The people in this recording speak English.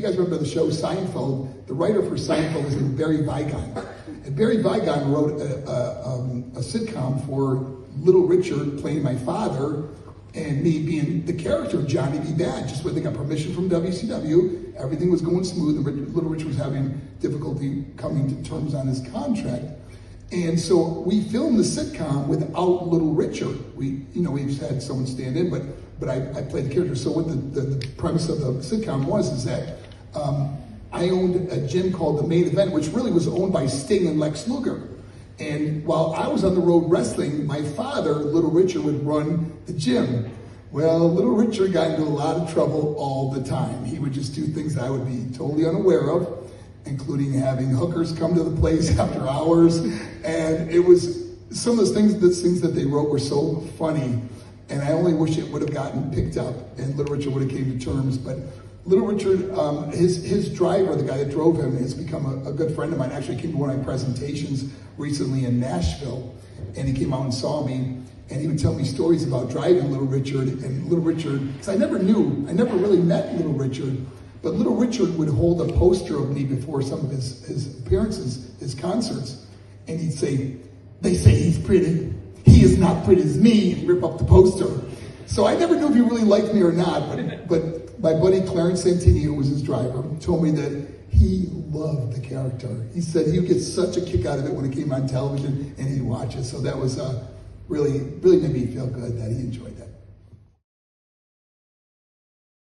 guys remember the show Seinfeld, the writer for Seinfeld is named Barry Vigon. And Barry Vigon wrote a sitcom for Little Richard playing my father and me being the character of Johnny B. Bad, just when they got permission from WCW, everything was going smooth, and Little Richard was having difficulty coming to terms on his contract. And so we filmed the sitcom without Little Richard. We just had someone stand in, but I played the character. So what the premise of the sitcom was that I owned a gym called The Main Event, which really was owned by Sting and Lex Luger. And while I was on the road wrestling, my father, Little Richard, would run the gym. Well, Little Richard got into a lot of trouble all the time. He would just do things that I would be totally unaware of, including having hookers come to the place after hours. And it was some of those things that they wrote were so funny. And I only wish it would have gotten picked up and Little Richard would have came to terms. But Little Richard, his driver, the guy that drove him, has become a good friend of mine. Actually came to one of my presentations recently in Nashville, and he came out and saw me, and he would tell me stories about driving Little Richard. And Little Richard, because I never really met Little Richard, but Little Richard would hold a poster of me before some of his appearances, his concerts, and he'd say, "They say he's pretty. He is not pretty as me," and rip up the poster. So I never knew if he really liked me or not, but my buddy Clarence Santini, who was his driver, told me that he loved the character. He said he would get such a kick out of it when it came on television and he'd watch it. So that was really made me feel good that he enjoyed it.